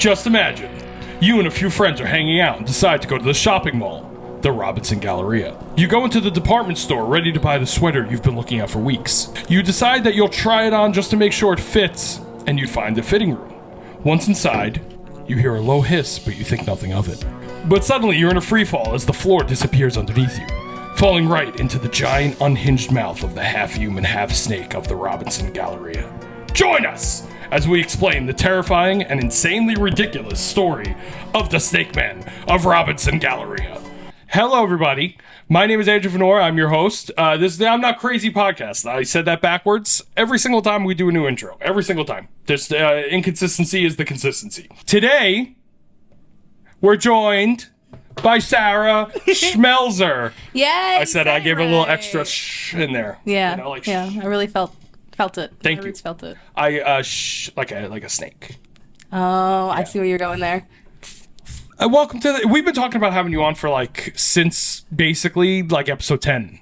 Just imagine, you and a few friends are hanging out and decide to go to the shopping mall, the Robinson Galleria. You go into the department store ready to buy the sweater you've been looking at for weeks. You decide that you'll try it on just to make sure it fits, and you find the fitting room. Once inside, you hear a low hiss, but you think nothing of it. But suddenly you're in a freefall as the floor disappears underneath you, falling right into the giant unhinged mouth of the half-human, half-snake of the Robinson Galleria. Join us as we explain the terrifying and insanely ridiculous story of the Snakeman of Robinson Galleria. Hello, everybody. My name is Andrew Venor. I'm your host. This is the I'm Not Crazy podcast. I said that backwards every single time we do a new intro. Every single time. Just inconsistency is the consistency. Today, we're joined by Sarah Schmelzer. Yay! I said I gave her a little extra shh in there. Yeah, you know, like yeah. I really felt it. Thank My you. roots felt it. I like a snake. Oh, I see where you're going there. Welcome to the. We've been talking about having you on for since basically episode 10.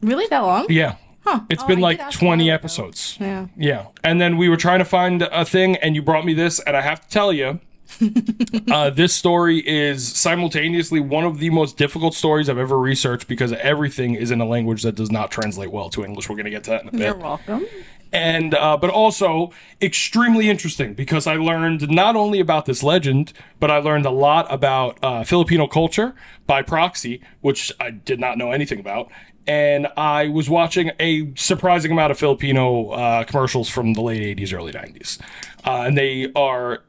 Really, that long? Yeah. Huh. It's been I did ask 20 about it, episodes. though. Yeah. Yeah. And then we were trying to find a thing, and you brought me this, and I have to tell you, this story is simultaneously one of the most difficult stories I've ever researched because everything is in a language that does not translate well to English. We're going to get to that in a bit. You're welcome. And but also extremely interesting because I learned not only about this legend, but I learned a lot about Filipino culture by proxy, which I did not know anything about. And I was watching a surprising amount of Filipino commercials from the late 80s, early 90s. And they are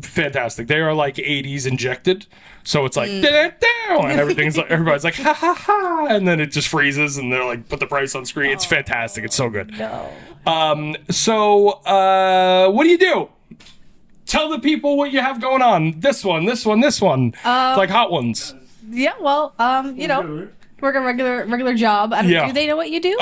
fantastic. They are like 80s injected. So it's like, and everything's like, everybody's like, ha ha ha. And then it just freezes and they're like, put the price on screen. It's fantastic. It's so good. No. So what do you do? Tell the people what you have going on. This one. It's like Hot Ones. Yeah. Well, work a regular job. Yeah. Do they know what you do?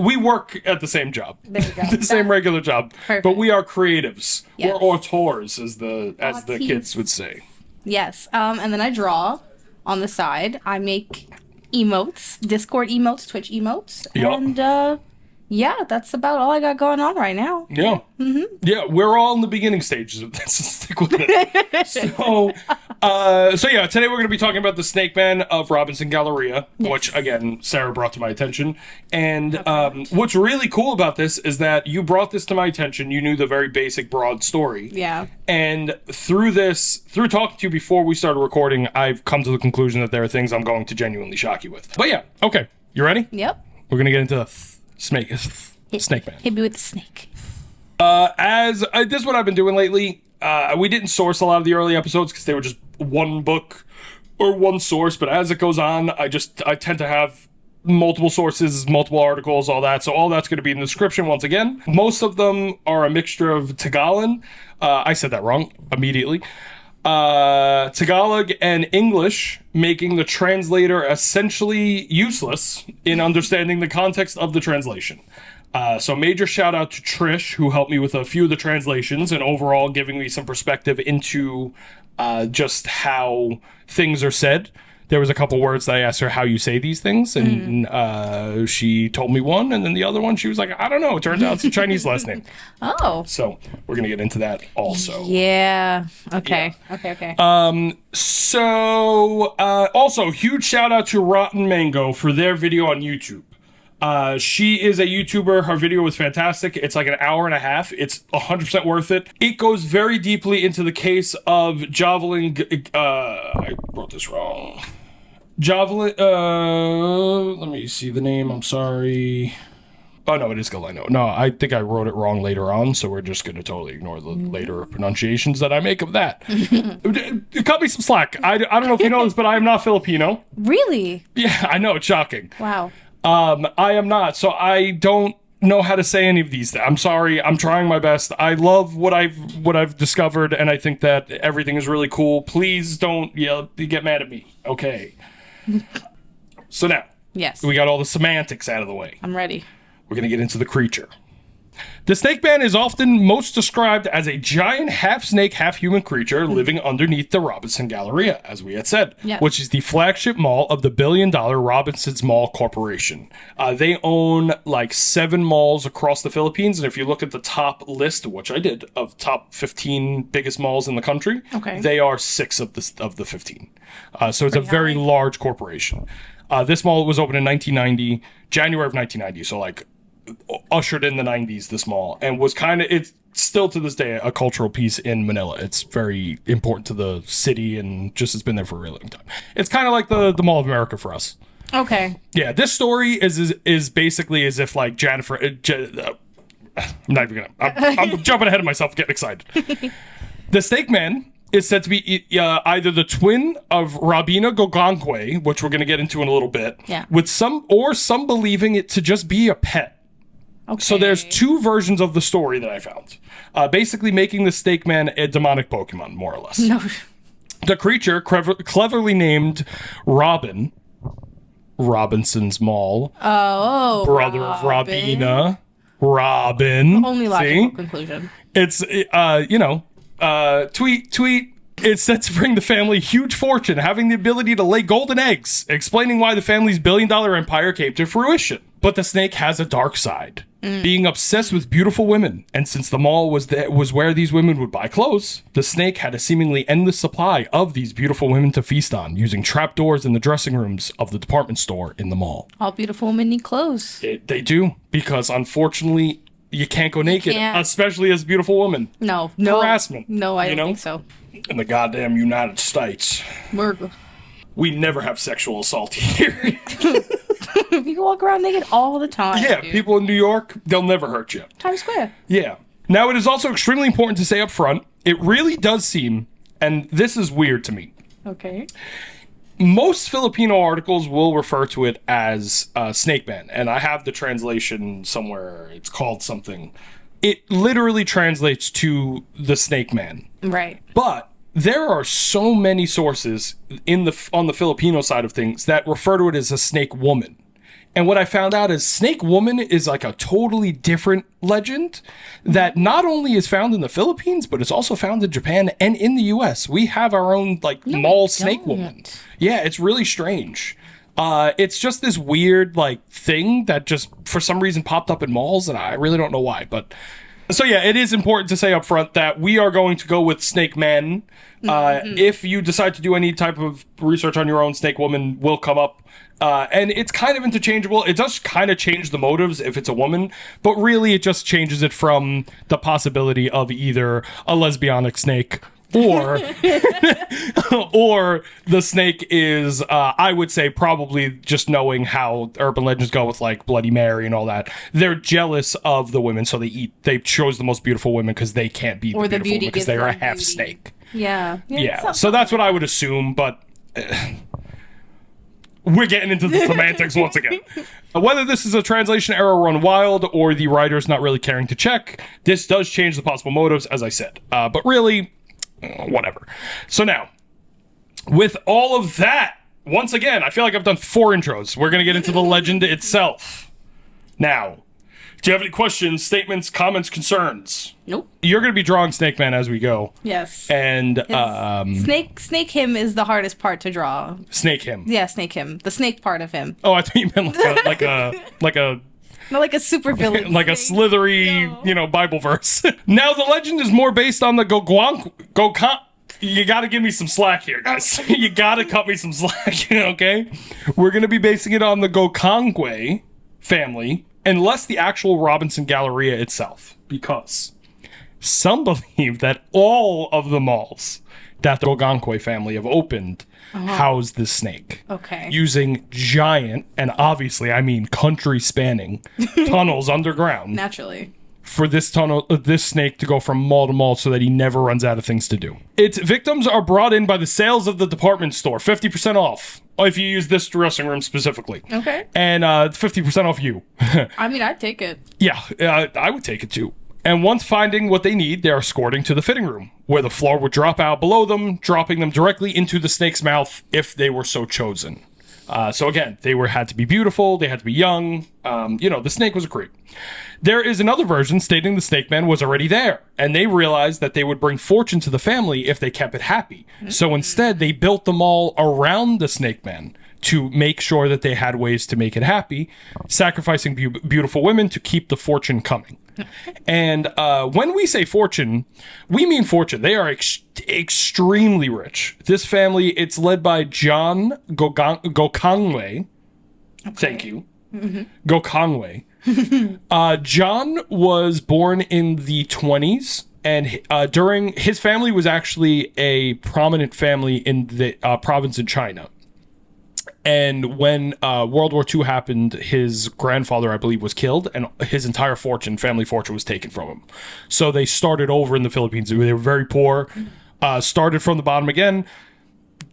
We work at the same job. There you go. The same regular job. Perfect. But we are creatives. Yes. We're auteurs, as the Auteurs. kids would say. Yes. And then I draw on the side. I make emotes, Discord emotes, Twitch emotes, Yup. and yeah, that's about all I got going on right now. Yeah. Mm-hmm. Yeah, we're all in the beginning stages of this. Stick with it. So yeah, today we're going to be talking about the Snakeman of Robinson Galleria, Yes. which, again, Sarah brought to my attention. And what's really cool about this is that you brought this to my attention. You knew the very basic, broad story. Yeah. And through talking to you before we started recording, I've come to the conclusion that there are things I'm going to genuinely shock you with. But yeah, okay. You ready? Yep. We're going to get into the Snakeman. Hit me with the snake. This is what I've been doing lately. We didn't source a lot of the early episodes because they were just one book or one source. But as it goes on, I tend to have multiple sources, multiple articles, all that. So all that's going to be in the description once again. Most of them are a mixture of Tagalog. I said that wrong immediately. Tagalog and English, making the translator essentially useless in understanding the context of the translation. So major shout out to Trish, who helped me with a few of the translations and overall giving me some perspective into just how things are said. There was a couple words that I asked her how you say these things, and she told me one, and then the other one she was like, I don't know. It turns out it's a Chinese last name. Oh. So we're gonna get into that also. Yeah. Okay. Yeah. Okay. So also huge shout out to Rotten Mango for their video on YouTube. She is a YouTuber. Her video was fantastic. It's like an hour and a half. It's 100% worth it. It goes very deeply into the case of Javelin. I wrote this wrong. Javelin. Let me see the name. I'm sorry. Oh, no, it is Galeno. No, I think I wrote it wrong later on, so we're just going to totally ignore the later pronunciations that I make of that. Cut me some slack. I don't know if you know this, but I am not Filipino. Really? Yeah, I know. It's shocking. Wow. I am not, so I don't know how to say any of these. I'm sorry. I'm trying my best. I love what I've discovered, and I think that everything is really cool. Please don't get mad at me. Okay. So now, Yes. we got all the semantics out of the way. I'm ready. We're gonna get into the creature. The snake man is often most described as a giant half-snake, half-human creature living underneath the Robinson Galleria, as we had said, which is the flagship mall of the billion-dollar Robinson's Mall Corporation. They own like 7 malls across the Philippines, and if you look at the top list, which I did, of top 15 biggest malls in the country, they are 6 of the 15. So it's a very large corporation. This mall was opened in 1990, January of 1990, so like ushered in the 90s, this mall, and was kind of, it's still to this day a cultural piece in Manila. It's very important to the city and just has been there for a really long time. It's kind of like the Mall of America for us. Okay. Yeah, this story is basically as if like Jennifer I'm not even gonna I'm jumping ahead of myself, getting excited. The Snake Man is said to be either the twin of Rabina Gogangwe, which we're going to get into in a little bit, with some believing it to just be a pet. Okay. So there's 2 versions of the story that I found. Basically making the Snake Man a demonic Pokemon, more or less. No. The creature, cleverly named Robin, Robinson's Mall, brother of Rabina, Robin. Only logical conclusion. It's, tweet. It's set to bring the family huge fortune, having the ability to lay golden eggs, explaining why the family's billion-dollar empire came to fruition. But the snake has a dark side, being obsessed with beautiful women. And since the mall was where these women would buy clothes, the snake had a seemingly endless supply of these beautiful women to feast on, using trapdoors in the dressing rooms of the department store in the mall. All beautiful women need clothes. They do, because unfortunately, you can't go naked, especially as a beautiful woman. No. Harassment. No, I don't think so. In the goddamn United States. We never have sexual assault here. People walk around naked all the time. Yeah, dude. People in New York, they'll never hurt you. Times Square. Yeah. Now, it is also extremely important to say up front, it really does seem, and this is weird to me. Okay. Most Filipino articles will refer to it as Snake Man, and I have the translation somewhere. It's called something. It literally translates to the Snake Man. Right. But there are so many sources on the Filipino side of things that refer to it as a snake woman. And what I found out is Snake Woman is like a totally different legend that not only is found in the Philippines, but it's also found in Japan and in the US. We have our own mall Snake Woman. Yeah, it's really strange. It's just this weird thing that just for some reason popped up in malls, and I really don't know why. But so yeah, it is important to say up front that we are going to go with Snake Man. If you decide to do any type of research on your own, Snake Woman will come up. And it's kind of interchangeable. It does kind of change the motives if it's a woman, but really it just changes it from the possibility of either a lesbianic snake or or the snake is I would say probably just knowing how urban legends go with Bloody Mary and all that. They're jealous of the women, so they chose the most beautiful women because they can't be the beautiful women because they are a half snake. Yeah. So that's what I would assume, but we're getting into the semantics once again. Whether this is a translation error run wild or the writer's not really caring to check, this does change the possible motives, as I said. But really, whatever. So now, with all of that, once again, I feel like I've done 4 intros. We're going to get into the legend itself. Now, do you have any questions, statements, comments, concerns? Nope. You're going to be drawing Snake Man as we go. Yes. And Snake him is the hardest part to draw. Snake him. Yeah, snake him. The snake part of him. Oh, I thought you meant like a not like a super villain. like snake. A slithery, Bible verse. Now the legend is more based on the Gokang. You got to give me some slack here, guys. You got to cut me some slack, okay? We're going to be basing it on the Gokangwe family, unless the actual Robinson Galleria itself, because some believe that all of the malls that the Gokangwe family have opened house this snake. Okay. Using giant, and obviously I mean country-spanning, tunnels underground. Naturally. For this snake to go from mall to mall so that he never runs out of things to do. Its victims are brought in by the sales of the department store, 50% off. If you use this dressing room specifically. Okay. And 50% off you. I mean, I'd take it. Yeah, I would take it too. And once finding what they need, they're escorting to the fitting room, where the floor would drop out below them, dropping them directly into the snake's mouth if they were so chosen. So again, they had to be beautiful, they had to be young. The snake was a creep. There is another version stating the snake man was already there, and they realized that they would bring fortune to the family if they kept it happy. So instead, they built the mall around the snake man to make sure that they had ways to make it happy, sacrificing beautiful women to keep the fortune coming. And when we say fortune, we mean fortune. They are extremely rich. This family, it's led by John Gokongwei. Okay. Thank you. Gokongwei. John was born in the 20s, and during his family was actually a prominent family in the province in China. And when World War II happened, his grandfather, I believe, was killed, and his entire family fortune, was taken from him. So they started over in the Philippines. They were very poor, started from the bottom again,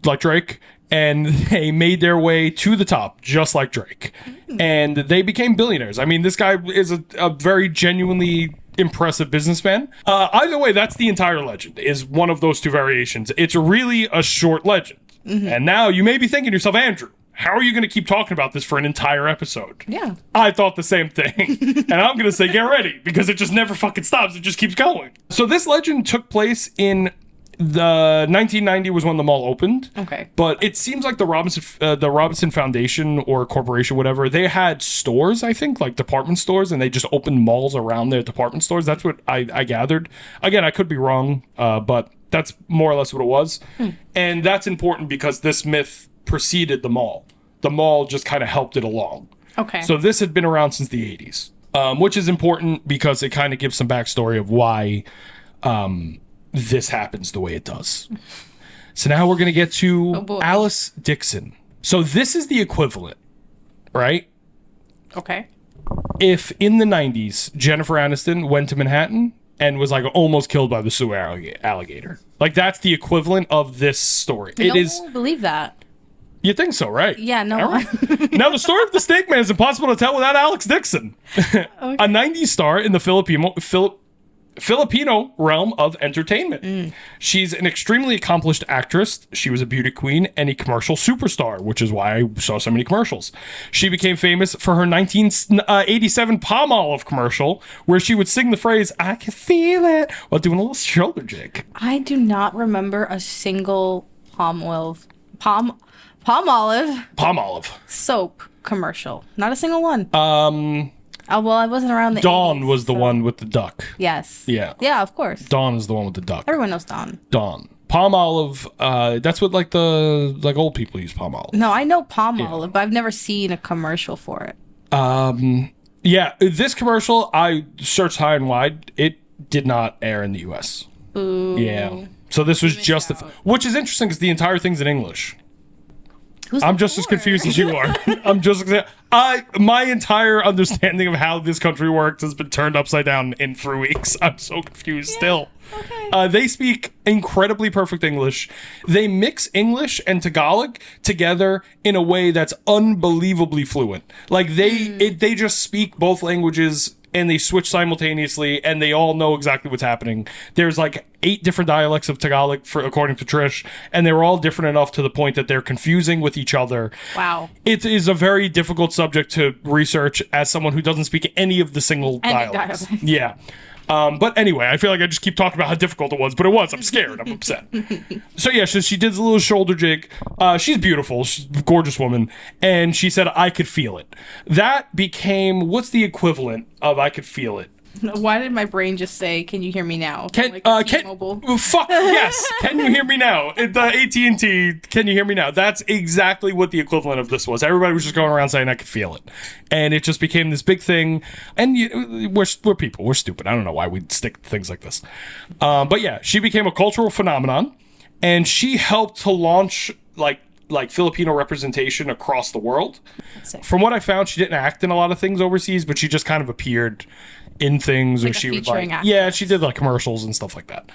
like Drake, and they made their way to the top, just like Drake. And they became billionaires. I mean, this guy is a very genuinely impressive businessman. Either way, that's the entire legend, is one of those two variations. It's really a short legend. And now you may be thinking to yourself, Andrew, how are you going to keep talking about this for an entire episode? Yeah. I thought the same thing. And I'm going to say, get ready, because it just never fucking stops. It just keeps going. So this legend took place in the 1990 was when the mall opened. Okay. But it seems like the Robinson Foundation or corporation, whatever, they had stores, I think, like department stores, and they just opened malls around their department stores. That's what I gathered. Again, I could be wrong, but that's more or less what it was. And that's important because this myth preceded the mall. The mall just kind of helped it along. Okay. So this had been around since the 80s, which is important because it kind of gives some backstory of why this happens the way it does. So now we're going to get to Alice Dixon. So this is the equivalent, right? Okay. If in the 90s, Jennifer Aniston went to Manhattan and was like almost killed by the sewer alligator. Like, that's the equivalent of this story. No one will believe that. You think so, right? Yeah, no. Now, the story of the Snake Man is impossible to tell without Alex Dixon. Okay. A 90s star in the Filipino realm of entertainment. She's an extremely accomplished actress. She was a beauty queen and a commercial superstar, which is why I saw so many commercials. She became famous for her 1987 Palmolive commercial, where she would sing the phrase, "I can feel it," while doing a little shoulder jig. I do not remember a single Palmolive soap commercial. Not a single one. Oh, well, I wasn't around the Dawn 80s, was the one with the duck. Yes. Yeah. Yeah, of course. Dawn is the one with the duck. Everyone knows Dawn. Dawn. Palmolive, that's what like old people use Palmolive. No, I know Palmolive, but I've never seen a commercial for it. Yeah, this commercial, I searched high and wide. It did not air in the US. Ooh. Yeah. So this was just which is interesting because the entire thing's in English. I'm just as confused as you are. My entire understanding of how this country works has been turned upside down in 3 weeks. I'm so confused still. Okay. They speak incredibly perfect English. They mix English and Tagalog together in a way that's unbelievably fluent. Like they just speak both languages and they switch simultaneously, and they all know exactly what's happening. There's like 8 different dialects of Tagalog, according to Trish, and they're all different enough to the point that they're confusing with each other. Wow. It is a very difficult subject to research as someone who doesn't speak any of the single dialects. Yeah. But anyway, I feel like I just keep talking about how difficult it was, but it was. I'm scared. I'm upset. So yeah, she did a little shoulder jig. She's beautiful. She's a gorgeous woman. And she said, "I could feel it." That became, what's the equivalent of "I could feel it"? Why did my brain just say, "Can you hear me now"? Fuck yes. Can you hear me now? The AT&T, "Can you hear me now"? That's exactly what the equivalent of this was. Everybody was just going around saying, "I could feel it," and it just became this big thing. And we're people. We're stupid. I don't know why we'd stick to things like this. But yeah, she became a cultural phenomenon, and she helped to launch like Filipino representation across the world. From what I found, she didn't act in a lot of things overseas, but she just kind of appeared in things, or she would she did like commercials and stuff like that.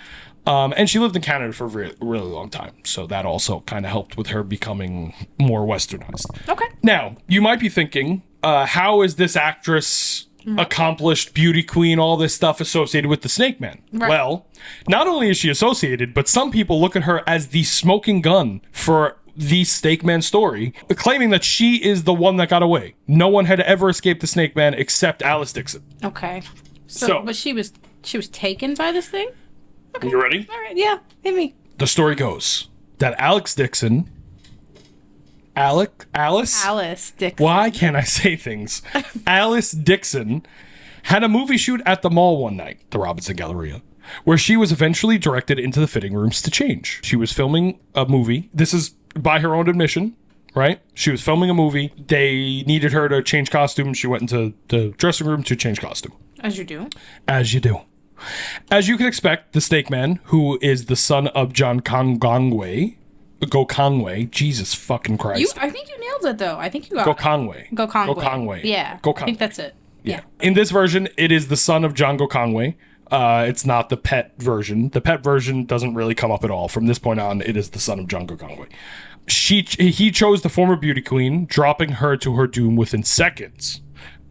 And she lived in Canada for a really, really long time, so that also kind of helped with her becoming more westernized. Okay. Now you might be thinking, how is this actress, accomplished beauty queen, all this stuff associated with the Snake Man? Right. Well, not only is she associated, but some people look at her as the smoking gun for the Snake Man story, claiming that she is the one that got away. No one had ever escaped the Snake Man except Alice Dixon. Okay. So- but she was taken by this thing? Okay. You ready? All right, yeah. Hit me. The story goes that Alice Dixon... Alice? Alice Dixon. Why can't I say things? Alice Dixon had a movie shoot at the mall one night, the Robinson Galleria, where she was eventually directed into the fitting rooms to change. She was filming a movie. This is by her own admission, right? She was filming a movie. They needed her to change costume. She went into the dressing room to change costume. As you do. As you do. As you can expect, the Snake Man, who is the son of John Gokongwei, Jesus fucking Christ. I think you nailed it, though. I think you got Gokongwei. it. Gokongwei. Gokongwei. Yeah. Gokongwei. I think that's it. Yeah. In this version, it is the son of John Gokongwei. It's not the pet version. The pet version doesn't really come up at all. From this point on, it is the son of John Gokongwei. He chose the former beauty queen, dropping her to her doom within seconds.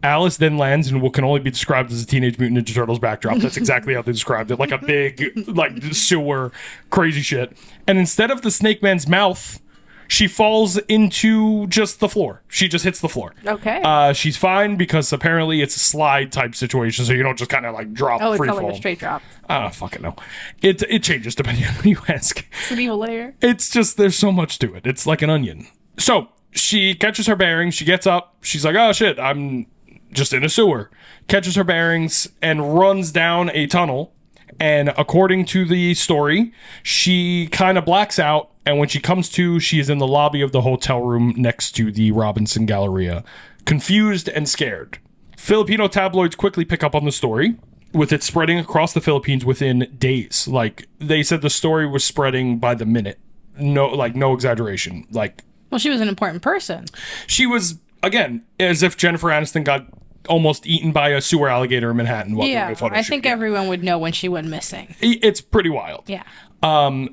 Alice then lands in what can only be described as a Teenage Mutant Ninja Turtles backdrop. That's exactly how they described it. Like a big, like, sewer, crazy shit. And instead of the Snake Man's mouth, she falls into just the floor. She just hits the floor. Okay. She's fine because apparently it's a slide type situation, so you don't just kind of like drop it's free not fall. like a straight drop. I don't fucking know. It changes depending on who you ask. It's an evil layer. It's just, there's so much to it. It's like an onion. So she catches her bearings. She gets up. She's like, oh shit, I'm just in a sewer. Catches her bearings and runs down a tunnel. And according to the story, she kind of blacks out. And when she comes to, she is in the lobby of the hotel room next to the Robinson Galleria, confused and scared. Filipino tabloids quickly pick up on the story, with it spreading across the Philippines within days. Like, they said the story was spreading by the minute. No exaggeration. Like, Well, she was an important person. she was, again, as if Jennifer Aniston got almost eaten by a sewer alligator in Manhattan while doing Yeah. a photo I shoot. think everyone would know when she went missing. It's pretty wild. Yeah.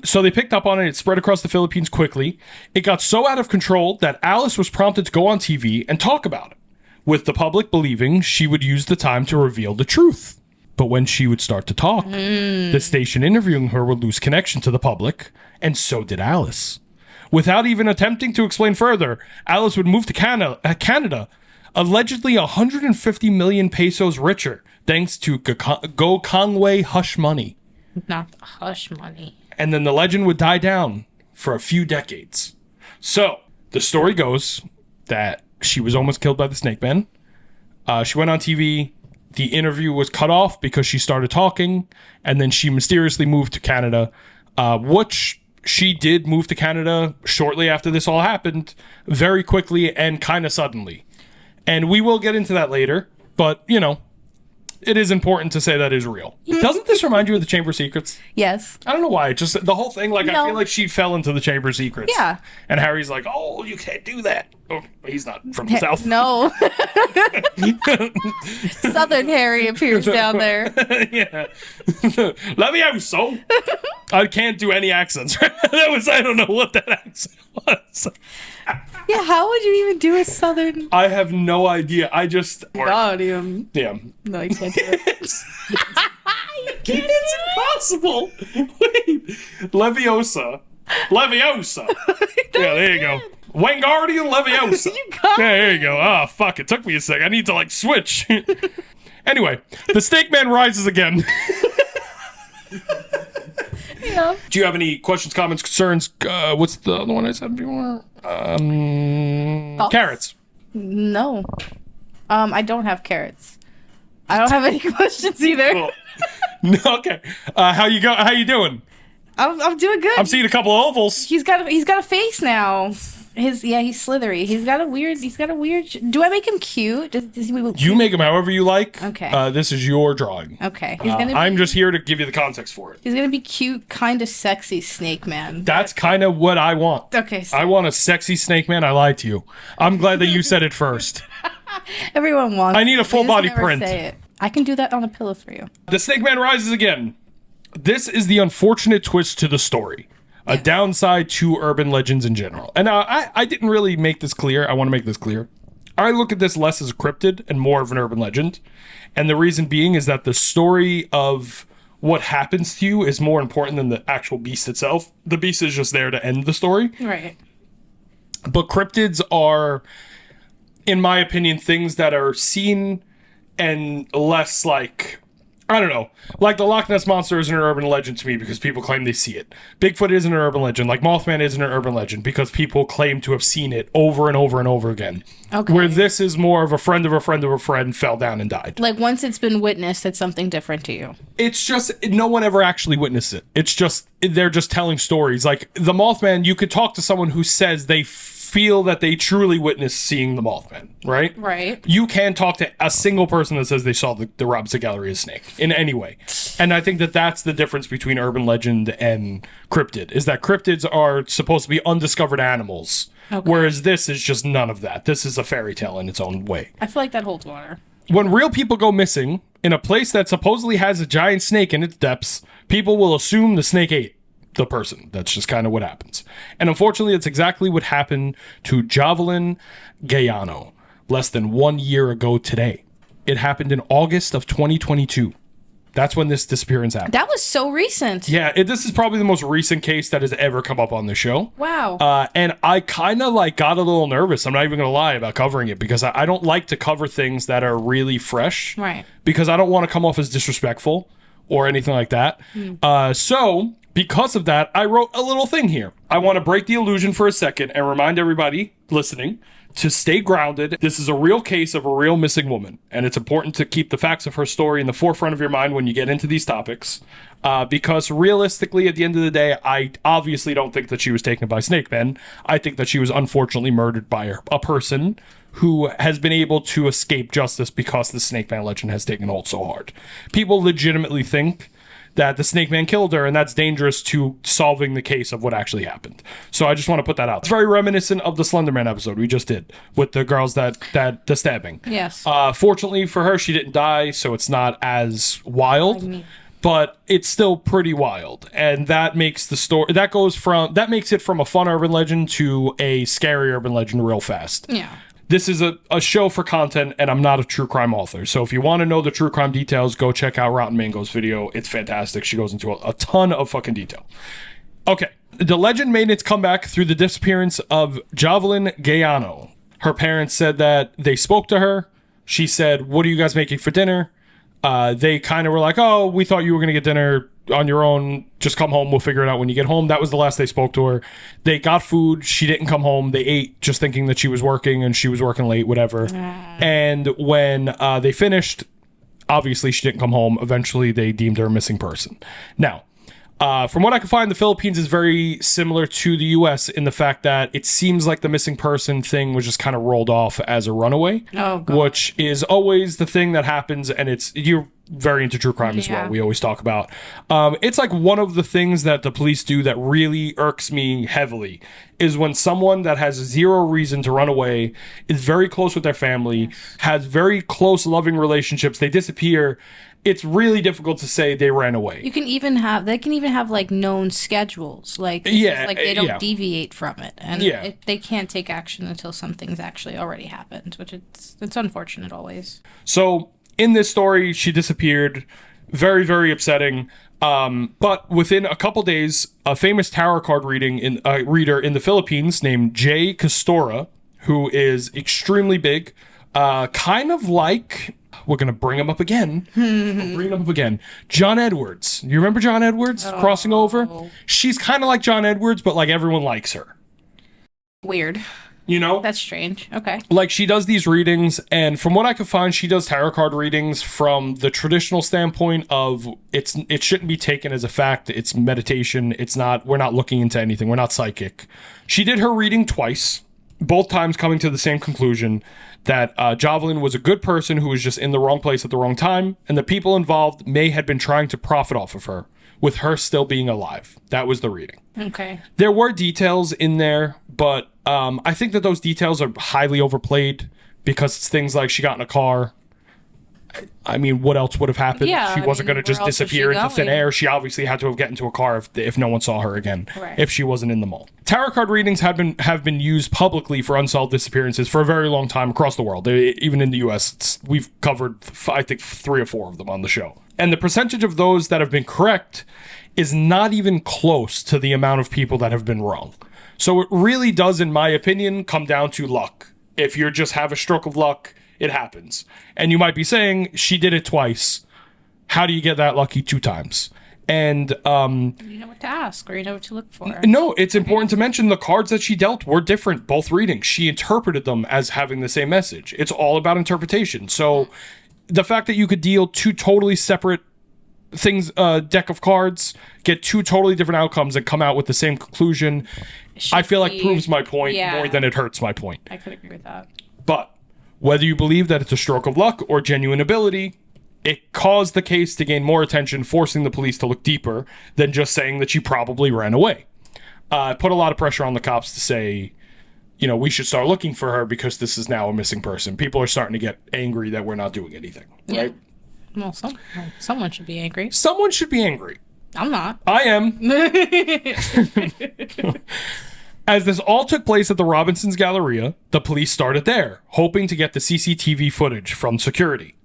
So they picked up on it. It spread across the Philippines quickly. It got so out of control that Alice was prompted to go on TV and talk about it, with the public believing she would use the time to reveal the truth. But when she would start to talk, the station interviewing her would lose connection to the public, and so did Alice. Without even attempting to explain further, Alice would move to Canada, allegedly 150 million pesos richer, thanks to Gokongwei hush money. Not the hush money. And then the legend would die down for a few decades. So, the story goes that she was almost killed by the Snake Man. She went on TV. The interview was cut off because she started talking. And then she mysteriously moved to Canada, which she did move to Canada shortly after this all happened, very quickly and kind of suddenly. And we will get into that later. But, you know, it is important to say that is real. Doesn't this remind you of the Chamber of Secrets? Yes. I don't know why. Just the whole thing, like, I No. feel like she fell into the Chamber of Secrets. Yeah. And Harry's like, oh, you can't do that. Oh, he's not from the South. No. Southern Harry appears down there. Yeah. Levioso. I can't do any accents. I don't know what that accent was. Yeah, how would you even do a Southern I have no idea. I just... Guardian? Yeah. No, you can't do it. It's impossible. Wait. Leviosa. Leviosa. Yeah, there you go. Wingardium Leviosa. You got Yeah, there you go. Ah, fuck. It took me a sec. I need to, like, switch. Anyway, the Snake Man rises again. Yeah. Do you have any questions, comments, concerns? What's the other one I said before? Carrots. No. I don't have carrots. I don't have any questions either. Cool. No, okay. How you doing? I'm doing good. I'm seeing a couple of ovals. He's got a face now. He's slithery. He's got a weird. Do I make him cute? Does he look You cute? make them however you like. Okay. This is your drawing. Okay. He's gonna. I'm just here to give you the context for it. He's gonna be cute, kind of sexy Snake Man. That's kind of what I want. Okay. So I want a sexy Snake Man. I lied to you. I'm glad that you said it first. everyone wants. I need a it. full They just body never print. say it. I can do that on a pillow for you. The Snake Man rises again. This is the unfortunate twist to the story. A downside to urban legends in general. And I didn't really make this clear. I want to make this clear. I look at this less as a cryptid and more of an urban legend. And the reason being is that the story of what happens to you is more important than the actual beast itself. The beast is just there to end the story. Right. But cryptids are, in my opinion, things that are seen and less like, I don't know, like the Loch Ness Monster isn't an urban legend to me because people claim they see it. Bigfoot isn't an urban legend. Like Mothman isn't an urban legend because people claim to have seen it over and over and over again. Okay. Where this is more of a friend of a friend of a friend fell down and died. Like once it's been witnessed, it's something different to you. It's just, no one ever actually witnessed it. It's just, they're just telling stories. Like the Mothman, you could talk to someone who says they feel that they truly witnessed seeing the Mothman, right? Right. You can talk to a single person that says they saw the Robinson Galleria snake in any way. And I think that that's the difference between urban legend and cryptid, is that cryptids are supposed to be undiscovered animals, whereas this is just none of that. This is a fairy tale in its own way. I feel like that holds water. When real people go missing in a place that supposedly has a giant snake in its depths, people will assume the snake ate the person. That's just kind of what happens. And unfortunately, it's exactly what happened to Javelin Gayano less than 1 year ago today. It happened in August of 2022. That's when this disappearance happened. That was so recent. Yeah, this is probably the most recent case that has ever come up on the show. Wow. And I kind of like got a little nervous. I'm not even going to lie about covering it because I don't like to cover things that are really fresh. Right. Because I don't want to come off as disrespectful or anything like that. So because of that, I wrote a little thing here. I want to break the illusion for a second and remind everybody listening to stay grounded. This is a real case of a real missing woman, and it's important to keep the facts of her story in the forefront of your mind when you get into these topics, because realistically, at the end of the day, I obviously don't think that she was taken by Snakemen. I think that she was unfortunately murdered by a person who has been able to escape justice because the Snakeman legend has taken hold so hard. People legitimately think that the Snake Man killed her, and that's dangerous to solving the case of what actually happened. So I just want to put that out. It's very reminiscent of the Slenderman episode we just did with the girls that the stabbing. Yes. Fortunately for her, she didn't die, so it's not as wild. But it's still pretty wild, and that makes the story that makes it from a fun urban legend to a scary urban legend real fast. Yeah. This is a show for content, and I'm not a true crime author. So if you want to know the true crime details, go check out Rotten Mango's video. It's fantastic. She goes into a ton of fucking detail. Okay. The legend made its comeback through the disappearance of Javelin Gayano. Her parents said that they spoke to her. She said, "What are you guys making for dinner?" They kind of were like, "Oh, we thought you were going to get dinner on your own. Just come home. We'll figure it out when you get home." That was the last they spoke to her. They got food. She didn't come home. They ate just thinking that she was working, and she was working late, whatever. And when they finished, obviously she didn't come home. Eventually, they deemed her a missing person. Now, from what I can find, the Philippines is very similar to the U.S. in the fact that it seems like the missing person thing was just kind of rolled off as a runaway, which is always the thing that happens, and you're very into true crime as well. We always talk about. It's like one of the things that the police do that really irks me heavily is when someone that has zero reason to run away is very close with their family, has very close loving relationships, they disappear. It's really difficult to say they ran away. They can even have like known schedules. Like, they don't deviate from it. And they can't take action until something's actually already happened, which it's unfortunate always. So in this story, she disappeared. Very, very upsetting. But within a couple days, a famous tarot card reader in the Philippines named Jay Castora, who is extremely big, kind of like... We're going to bring him up again. John Edwards. You remember John Edwards crossing over? She's kind of like John Edwards, but like everyone likes her. Weird. You know? That's strange. Okay. Like she does these readings, and from what I could find, she does tarot card readings from the traditional standpoint of it shouldn't be taken as a fact. It's meditation. We're not looking into anything. We're not psychic. She did her reading twice, both times coming to the same conclusion that Javelin was a good person who was just in the wrong place at the wrong time, and the people involved may have been trying to profit off of her, with her still being alive. That was the reading. Okay. There were details in there, but I think that those details are highly overplayed because it's things like she got in a car. I mean, what else would have happened? Yeah, she wasn't going to just disappear into thin air. She obviously had to have gotten into a car if no one saw her again, if she wasn't in the mall. Tarot card readings have been used publicly for unsolved disappearances for a very long time across the world. Even in the U.S., we've covered, I think, 3 or 4 of them on the show. And the percentage of those that have been correct is not even close to the amount of people that have been wrong. So it really does, in my opinion, come down to luck. If you just have a stroke of luck, it happens. And you might be saying, she did it twice. How do you get that lucky 2 times? And You know what to ask, or you know what to look for. no, it's important to mention the cards that she dealt were different, both readings. She interpreted them as having the same message. It's all about interpretation. So the fact that you could deal 2 totally separate things, deck of cards, get 2 totally different outcomes and come out with the same conclusion, I feel like proves my point more than it hurts my point. I could agree with that. But whether you believe that it's a stroke of luck or genuine ability, it caused the case to gain more attention, forcing the police to look deeper than just saying that she probably ran away. Put a lot of pressure on the cops to say, you know, we should start looking for her because this is now a missing person. People are starting to get angry that we're not doing anything, right? Well, someone should be angry. Someone should be angry. I'm not. I am. As this all took place at the Robinson's Galleria, the police started there, hoping to get the CCTV footage from security.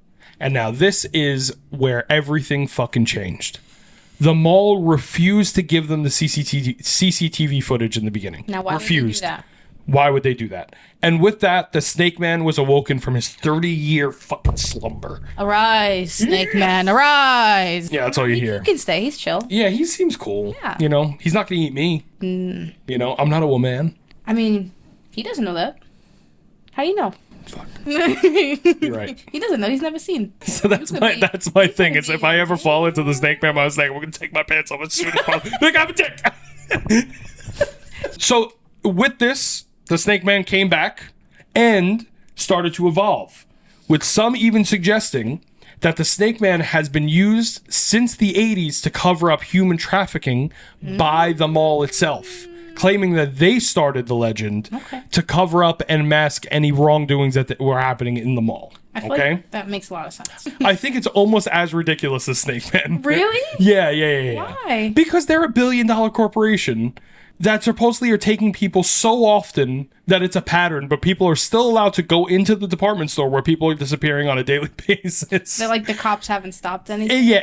And now this is where everything fucking changed. The mall refused to give them the CCTV footage in the beginning. Now, why refused. would they do that? Why would they do that? And with that, the Snake Man was awoken from his 30-year fucking slumber. Arise, Snake Man, arise! Yeah, that's all you hear. He can stay, he's chill. Yeah, he seems cool. Yeah. You know, he's not gonna eat me. You know, I'm not a woman. I mean, he doesn't know that. How you know? Fuck. You're right. He doesn't know, he's never seen. So that's my thing. Is if I ever fall into the Snake Man, I was like, we're gonna take my pants off as soon as possible. Like, I'm a dick. So with this, the Snake Man came back and started to evolve, with some even suggesting that the Snake Man has been used since the 80s to cover up human trafficking by the mall itself, claiming that they started the legend to cover up and mask any wrongdoings that were happening in the mall. I feel like that makes a lot of sense. I think it's almost as ridiculous as Snake Man. Really? Yeah. Why? Because they're a billion-dollar corporation that supposedly are taking people so often that it's a pattern, but people are still allowed to go into the department store where people are disappearing on a daily basis. They're like, the cops haven't stopped anything. Yeah,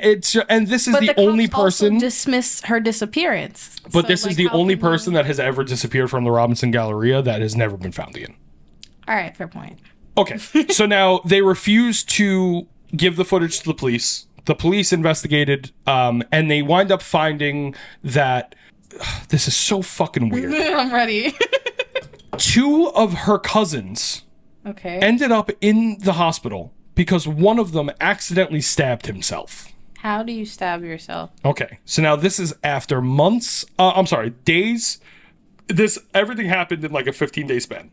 and this is the only person. Also dismiss her disappearance. But this is the only person that has ever disappeared from the Robinson Galleria that has never been found again. All right, fair point. Okay, so now they refused to give the footage to the police. The police investigated, and they wind up finding that this is so fucking weird. I'm ready. 2 of her cousins ended up in the hospital because one of them accidentally stabbed himself. How do you stab yourself? Okay, so now this is after months, days. Everything happened in like a 15-day span.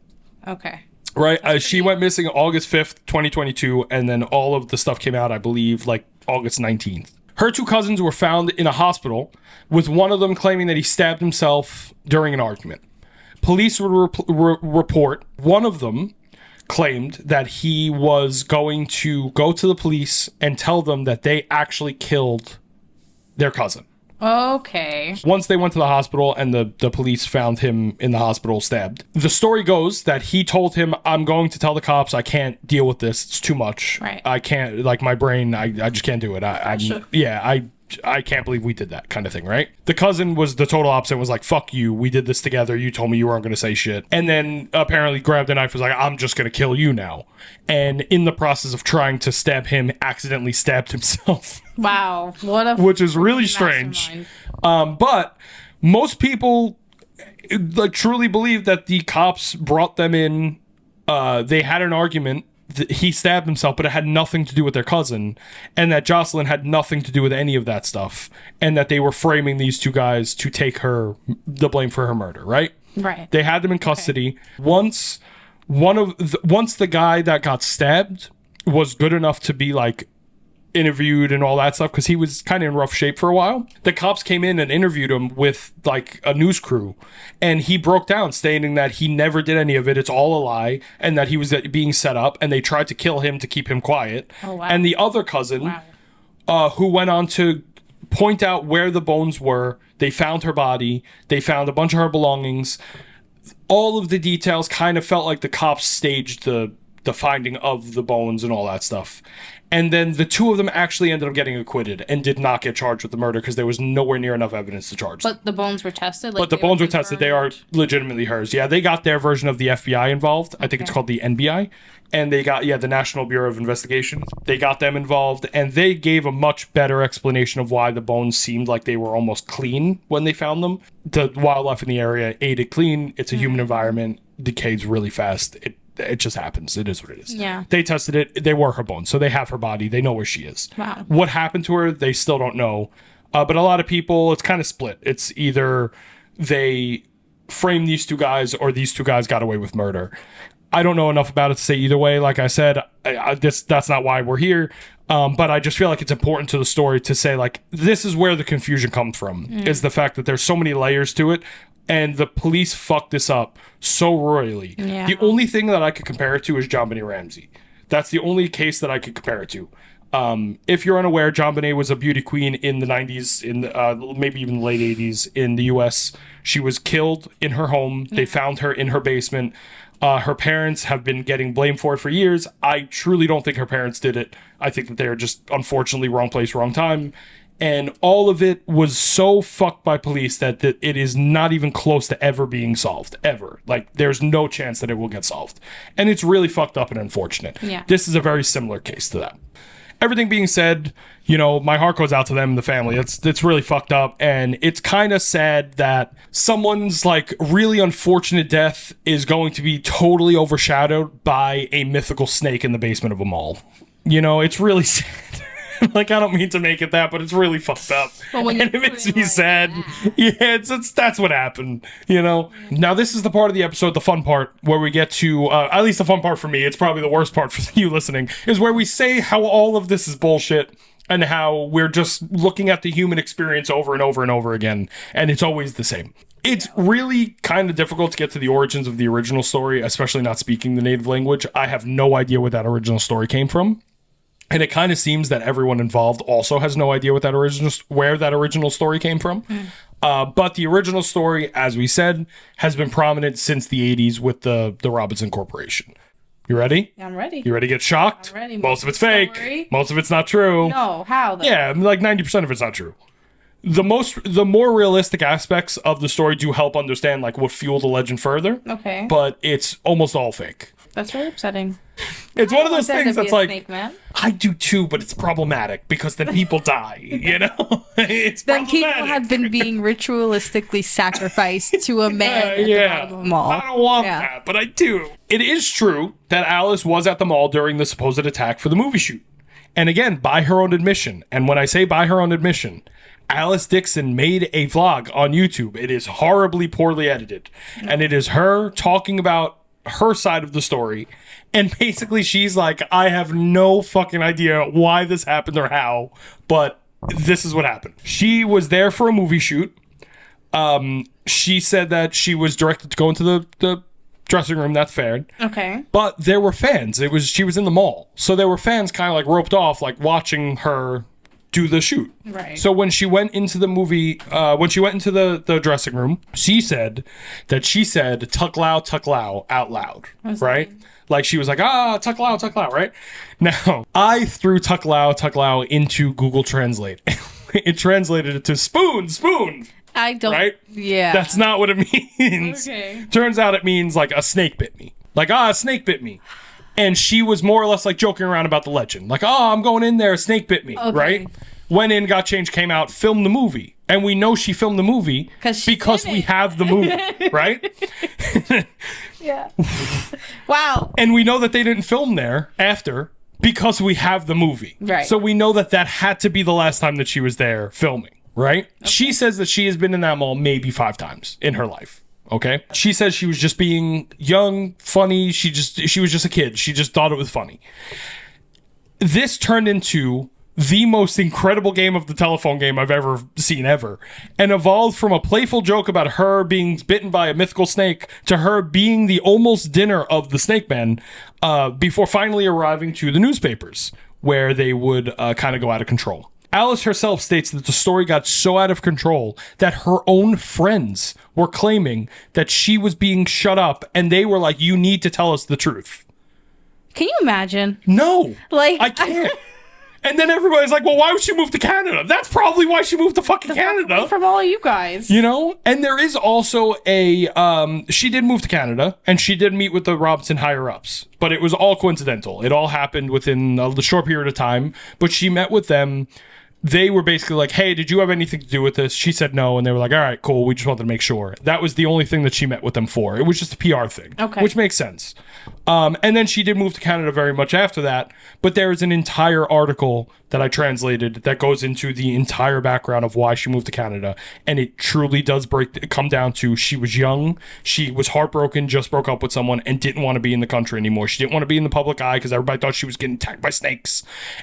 Okay. Right? She went missing August 5th, 2022, and then all of the stuff came out, I believe, like August 19th. Her 2 cousins were found in a hospital, with one of them claiming that he stabbed himself during an argument. Police would report one of them claimed that he was going to go to the police and tell them that they actually killed their cousin. Okay. Once they went to the hospital and the police found him in the hospital stabbed. The story goes that he told him, I'm going to tell the cops I can't deal with this. It's too much. Right. I can't, like, my brain, I just can't do it. I can't believe we did that kind of thing, right? The cousin was the total opposite, was like, fuck you, we did this together, you told me you weren't going to say shit. And then apparently grabbed a knife, was like, I'm just going to kill you now. And in the process of trying to stab him, accidentally stabbed himself. Wow. Which is really strange. But most people like truly believe that the cops brought them in, they had an argument, he stabbed himself, but it had nothing to do with their cousin, and that Jocelyn had nothing to do with any of that stuff, and that they were framing these 2 guys to take the blame for her murder, right? Right. They had them in custody. Once the guy that got stabbed was good enough to be like interviewed and all that stuff, because he was kind of in rough shape for a while, the cops came in and interviewed him with like a news crew, and he broke down stating that he never did any of it, it's all a lie, and that he was being set up, and they tried to kill him to keep him quiet. Oh, wow. And the other cousin, who went on to point out where the bones were, they found her body, they found a bunch of her belongings, all of the details, kind of felt like the cops staged the the finding of the bones and all that stuff. And then the two of them actually ended up getting acquitted and did not get charged with the murder because there was nowhere near enough evidence to charge them. But the bones were tested? But the bones were tested. They are legitimately hers. Yeah, they got their version of the FBI involved. I think it's called the NBI. And they got, the National Bureau of Investigation. They got them involved, and they gave a much better explanation of why the bones seemed like they were almost clean when they found them. The wildlife in the area ate it clean. It's a human environment. Decays really fast. It just happens. It is what it is. Yeah. They tested it. They were her bones, so they have her body. They know where she is. Wow. What happened to her, they still don't know. But a lot of people, it's kind of split. It's either they framed these two guys or these two guys got away with murder. I don't know enough about it to say either way. Like I said, that's not why we're here. But I just feel like it's important to the story to say, like, this is where the confusion comes from, is the fact that there's so many layers to it. And the police fucked this up so royally. Yeah. The only thing that I could compare it to is JonBenet Ramsey. That's the only case that I could compare it to. If you're unaware, JonBenet was a beauty queen in the 90s, maybe even the late 80s in the US. She was killed in her home. They found her in her basement. Her parents have been getting blamed for it for years. I truly don't think her parents did it. I think that they are just, unfortunately, wrong place, wrong time. And all of it was so fucked by police that it is not even close to ever being solved, ever. Like, there's no chance that it will get solved. And it's really fucked up and unfortunate. Yeah. This is a very similar case to that. Everything being said, my heart goes out to them and the family. It's really fucked up, and it's kind of sad that someone's, like, really unfortunate death is going to be totally overshadowed by a mythical snake in the basement of a mall. It's really sad. Like, I don't mean to make it that, but it's really fucked up. And it makes me sad. Yeah, that's what happened, Now, this is the part of the episode, the fun part, where we get to, at least the fun part for me, it's probably the worst part for you listening, is where we say how all of this is bullshit and how we're just looking at the human experience over and over and over again, and it's always the same. It's really kind of difficult to get to the origins of the original story, especially not speaking the native language. I have no idea where that original story came from. And it kind of seems that everyone involved also has no idea where that original story came from. But the original story, as we said, has been prominent since the 80s with the Robinson Corporation. You ready? I'm ready. You ready to get shocked? I'm ready. Most of it's fake. Most of it's not true. No, how though? Yeah, like 90% of it's not true. The more realistic aspects of the story do help understand, like, what fueled the legend further. Okay. But it's almost all fake. That's very upsetting. It's one of those things that's like, snake man. I do too, but it's problematic because then people die, It's then problematic. people have been being ritualistically sacrificed to a man at the bottom of the mall. I don't want that, but I do. It is true that Alice was at the mall during the supposed attack for the movie shoot. And again, by her own admission. And when I say by her own admission, Alice Dixon made a vlog on YouTube. It is horribly poorly edited. And it is her talking about her side of the story, and basically she's like, I have no fucking idea why this happened or how, but this is what happened. She was there for a movie shoot. She said that she was directed to go into the dressing room. That's fair. Okay. But there were fans. She was in the mall, so there were fans kind of like roped off, like watching her do the shoot. Right. So when she went into the movie, when she went into the dressing room, she said tuck lao out loud, right? Like she was like, tuck lao, right? Now, I threw tuck lao into Google Translate. It translated it to spoon. I don't. Right? Yeah. That's not what it means. Okay. Turns out it means like a snake bit me. Like, a snake bit me. And she was more or less like joking around about the legend. Like, I'm going in there, a snake bit me, right? Went in, got changed, came out, filmed the movie. And we know she filmed the movie because we have the movie, right? Yeah. Wow. And we know that they didn't film there after because we have the movie. Right. So we know that had to be the last time that she was there filming, right? Okay. She says that she has been in that mall maybe 5 times in her life. Okay. She says she was just being young, funny. She was just a kid. She just thought it was funny. This turned into the most incredible game of the telephone game I've ever seen ever, and evolved from a playful joke about her being bitten by a mythical snake to her being the almost dinner of the Snakeman, before finally arriving to the newspapers, where they would kind of go out of control. Alice herself states that the story got so out of control that her own friends were claiming that she was being shut up, and they were like, you need to tell us the truth. Can you imagine? No. Like, I can't. And then everybody's like, well, why would she move to Canada? That's probably why she moved to fucking Canada. From all of you guys. You know? And there is also she did move to Canada, and she did meet with the Robinson higher-ups. But it was all coincidental. It all happened within a short period of time. But she met with them. They were basically like, hey, did you have anything to do with this? She said no, and they were like, all right, cool, we just wanted to make sure. That was the only thing that she met with them for. It was just a PR thing, okay, which makes sense. And then she did move to Canada very much after that, but there is an entire article that I translated that goes into the entire background of why she moved to Canada, and it truly does come down to she was young, she was heartbroken, just broke up with someone, and didn't want to be in the country anymore. She didn't want to be in the public eye because everybody thought she was getting attacked by snakes,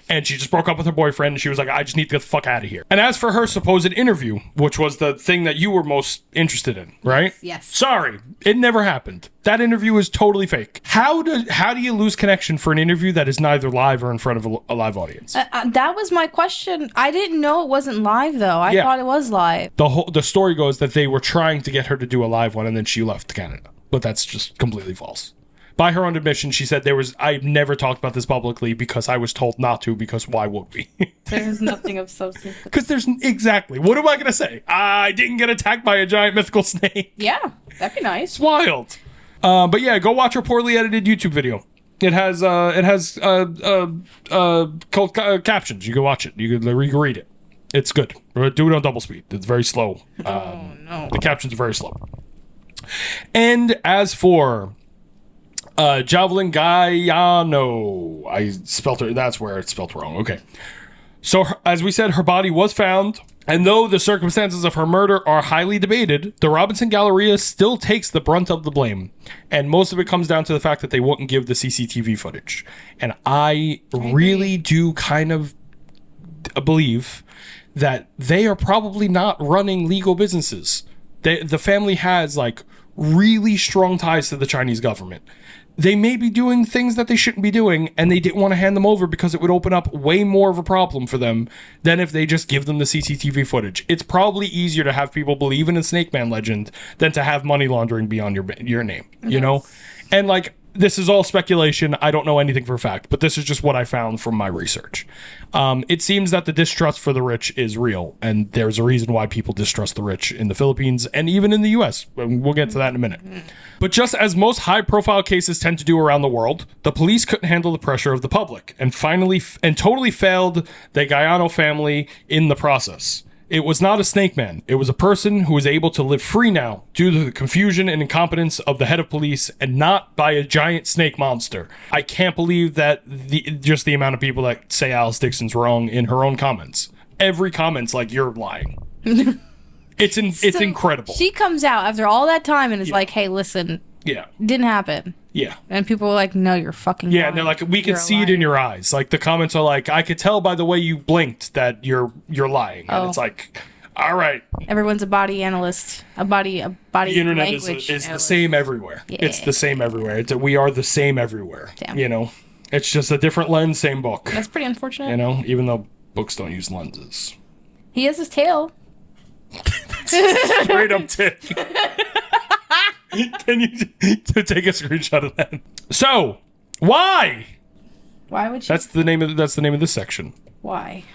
and she just broke up with her boyfriend, and she was like, I just need to get the fuck out of here. And as for her supposed interview, which was the thing that you were most interested in, right? Yes. Sorry, it never happened. That interview is totally fake. How do you lose connection for an interview that is neither live or in front of a live audience? That was my question. I didn't know it wasn't live though. I thought it was live. The story goes that they were trying to get her to do a live one, and then she left Canada. But that's just completely false. By her own admission, she said I've never talked about this publicly because I was told not to, because why would we? There's nothing of substance. Because exactly. What am I going to say? I didn't get attacked by a giant mythical snake. Yeah, that'd be nice. It's wild. But yeah, go watch her poorly edited YouTube video. It has captions. You can watch it. You can read it. It's good. Do it on double speed. It's very slow. No. The captions are very slow. And as for Javelin Gaiano, I spelled her. That's where it's spelled wrong. Okay. So as we said, her body was found. And though the circumstances of her murder are highly debated, the Robinson Galleria still takes the brunt of the blame. And most of it comes down to the fact that they wouldn't give the CCTV footage. And I really do kind of believe that they are probably not running legal businesses. The family has like really strong ties to the Chinese government. They may be doing things that they shouldn't be doing, and they didn't want to hand them over because it would open up way more of a problem for them than if they just give them the CCTV footage. It's probably easier to have people believe in a Snake Man legend than to have money laundering be on your name, you know? And like, this is all speculation. I don't know anything for a fact, but this is just what I found from my research. It seems that the distrust for the rich is real, and there's a reason why people distrust the rich in the Philippines and even in the US. We'll get to that in a minute. But just as most high-profile cases tend to do around the world, the police couldn't handle the pressure of the public, and totally failed the Gaiano family in the process. It was not a snake man. It was a person who was able to live free now due to the confusion and incompetence of the head of police, and not by a giant snake monster. I can't believe that just the amount of people that say Alice Dixon's wrong in her own comments. Every comment's like, you're lying. It's incredible. She comes out after all that time and is like, hey, listen. Yeah. Didn't happen. Yeah. And people were like, no, you're fucking lying. And they're like, we can see it in your eyes. Like, the comments are like, I could tell by the way you blinked that you're lying. And it's like, all right. Everyone's a body analyst. A body The internet language is the same everywhere. Yeah. It's the same everywhere. We are the same everywhere. Damn. You know? It's just a different lens, same book. That's pretty unfortunate. You know? Even though books don't use lenses. He has his tail. Straight up tip. Can you take a screenshot of that? So, why? Why would you? That's the name of this section. Why?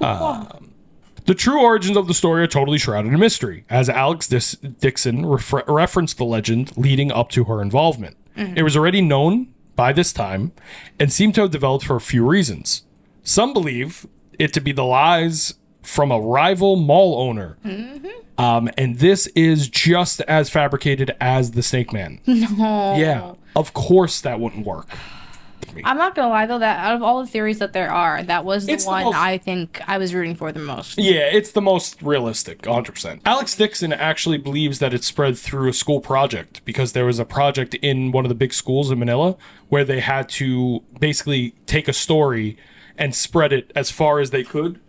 The true origins of the story are totally shrouded in mystery, as Alex Dixon referenced the legend leading up to her involvement. It was already known by this time and seemed to have developed for a few reasons. Some believe it to be the lies from a rival mall owner. And this is just as fabricated as the Snake Man. No. Yeah, of course that wouldn't work. I'm not gonna lie though, that out of all the theories that there are, that was the one I think I was rooting for the most. Yeah, it's the most realistic, 100%. Alex Dixon actually believes that it spread through a school project, because there was a project in one of the big schools in Manila where they had to basically take a story and spread it as far as they could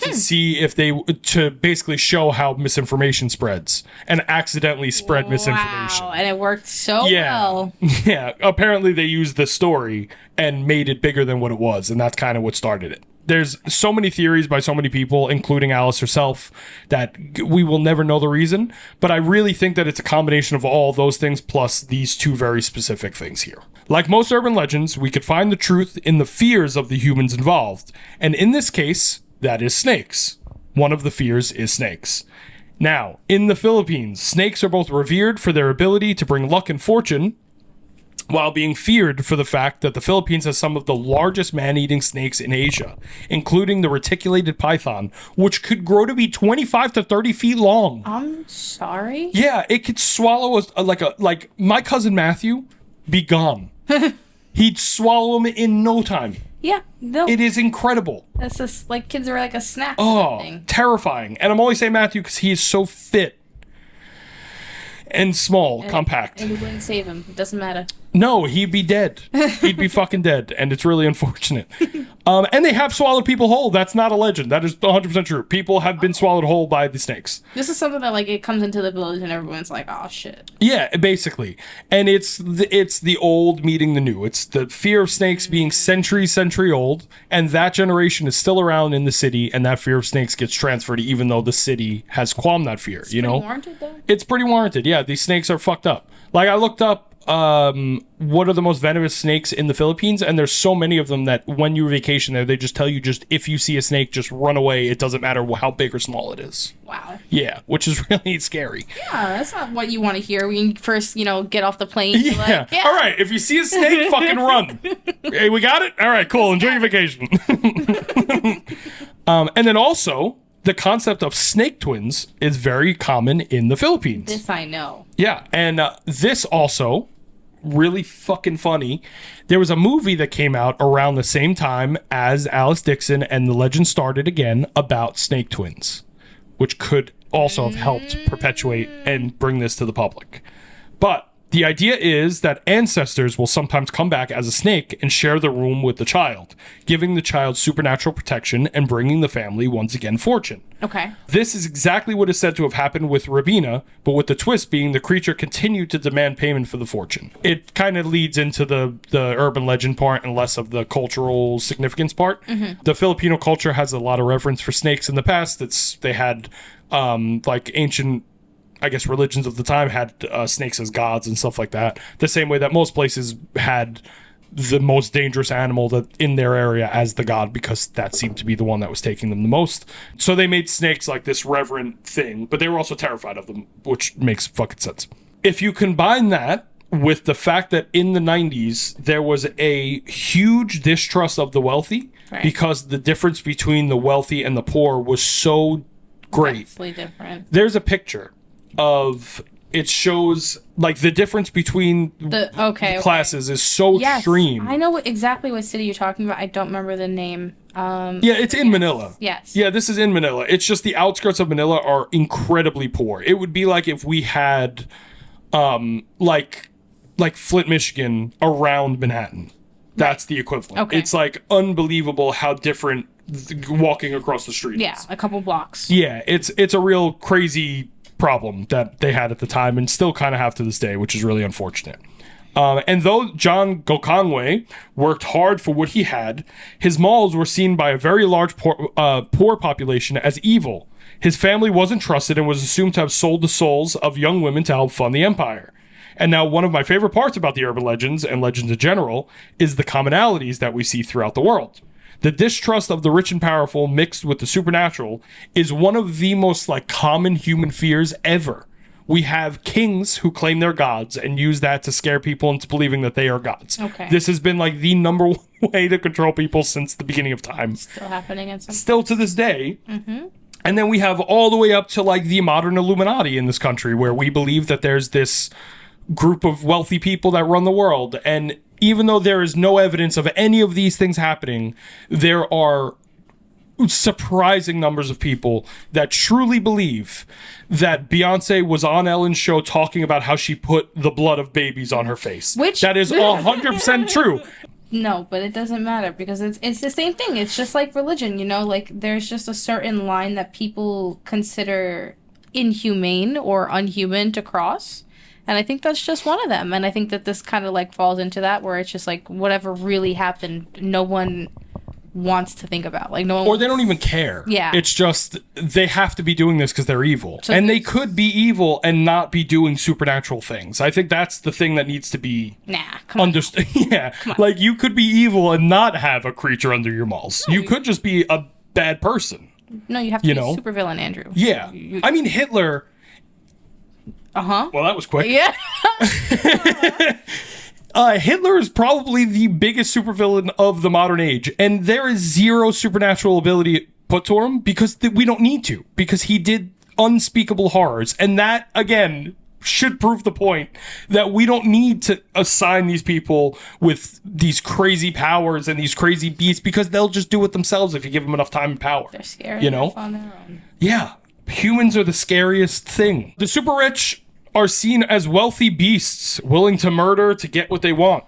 to see if to basically show how misinformation spreads, and accidentally spread misinformation. Wow, and it worked so well. Yeah, apparently they used the story and made it bigger than what it was, and that's kind of what started it. There's so many theories by so many people, including Alice herself, that we will never know the reason. But I really think that it's a combination of all those things plus these two very specific things here. Like most urban legends, we could find the truth in the fears of the humans involved. And in this case, that is snakes. One of the fears is snakes. Now, in the Philippines, snakes are both revered for their ability to bring luck and fortune, while being feared for the fact that the Philippines has some of the largest man-eating snakes in Asia, including the reticulated python, which could grow to be 25 to 30 feet long. I'm sorry? Yeah, it could swallow like my cousin Matthew be gone. He'd swallow him in no time. Yeah, no. It is incredible. That's just like kids are like a snack. Oh, thing. terrifying. And I'm only saying Matthew because he is so fit and small, compact. And we wouldn't save him. It doesn't matter. No, he'd be dead. He'd be fucking dead, and it's really unfortunate. And they have swallowed people whole. That's not a legend. That is 100% true. People have been swallowed whole by the snakes. This is something that, like, it comes into the village and everyone's like, oh, shit. Yeah, basically. And it's the old meeting the new. It's the fear of snakes being century old, and that generation is still around in the city, and that fear of snakes gets transferred even though the city has qualmed that fear, you know? Warranted, though? It's pretty warranted, yeah. These snakes are fucked up. Like, I looked up what are the most venomous snakes in the Philippines, and there's so many of them that when you vacation there, they just tell you just if you see a snake, just run away. It doesn't matter how big or small it is. Wow. Yeah, which is really scary. Yeah, that's not what you want to hear when you first, get off the plane. Yeah. Like, yeah. All right, if you see a snake, fucking run. Hey, we got it? All right, cool. Enjoy your vacation. And then also, the concept of snake twins is very common in the Philippines. This I know. Yeah, and this also, really fucking funny. There was a movie that came out around the same time as Alice Dixon and the legend started again about snake twins, which could also have helped perpetuate and bring this to the public. But the idea is that ancestors will sometimes come back as a snake and share the room with the child, giving the child supernatural protection and bringing the family once again fortune. Okay. This is exactly what is said to have happened with Rabina, but with the twist being the creature continued to demand payment for the fortune. It kind of leads into the urban legend part and less of the cultural significance part. Mm-hmm. The Filipino culture has a lot of reference for snakes in the past. They had like ancient, I guess, religions of the time had snakes as gods and stuff like that. The same way that most places had the most dangerous animal that in their area as the god, because that seemed to be the one that was taking them the most. So they made snakes like this reverent thing, but they were also terrified of them, which makes fucking sense. If you combine that with the fact that in the 90s there was a huge distrust of the wealthy, right, because the difference between the wealthy and the poor was so great. Vastly different. There's a picture of it shows like the difference between the classes is so extreme. I know exactly what city you're talking about. I don't remember the name. Yeah, it's in Manila. Yes. Yeah, this is in Manila. It's just the outskirts of Manila are incredibly poor. It would be like if we had like Flint, Michigan around Manhattan. That's the equivalent. Okay. It's like unbelievable how different walking across the street is. A couple blocks. Yeah, it's a real crazy problem that they had at the time and still kind of have to this day, which is really unfortunate. And though John Gokongwei worked hard for what he had, his malls were seen by a very large poor population as evil. His family wasn't trusted and was assumed to have sold the souls of young women to help fund the empire. And now one of my favorite parts about the urban legends and legends in general is the commonalities that we see throughout the world. The distrust of the rich and powerful mixed with the supernatural is one of the most common human fears ever. We have kings who claim they're gods and use that to scare people into believing that they are gods. Okay. This has been the number one way to control people since the beginning of time. Still happening in some. Still to this day. Mm-hmm. And then we have all the way up to the modern Illuminati in this country, where we believe that there's this group of wealthy people that run the world. And even though there is no evidence of any of these things happening, there are surprising numbers of people that truly believe that Beyonce was on Ellen's show talking about how she put the blood of babies on her face. Which that is 100% true. No, but it doesn't matter because it's the same thing. It's just like religion, there's just a certain line that people consider inhumane or unhuman to cross. And I think that's just one of them. And I think that this kind of falls into that, where it's just whatever really happened, no one wants to think about. Like, no one Or they don't even care. Yeah. It's just they have to be doing this because they're evil. So and they could be evil and not be doing supernatural things. I think that's the thing that needs to be come on. understood. Yeah. Like, you could be evil and not have a creature under your malls. You could just be a bad person. No, you have to be a supervillain, Andrew. Yeah. I mean, Hitler... Uh-huh. Well, that was quick. Yeah. Hitler is probably the biggest supervillain of the modern age, and there is zero supernatural ability put to him because we don't need to, because he did unspeakable horrors, and that, again, should prove the point that we don't need to assign these people with these crazy powers and these crazy beasts, because they'll just do it themselves if you give them enough time and power. They're scary enough on their own. Yeah. Humans are the scariest thing. The super rich are seen as wealthy beasts willing to murder to get what they want.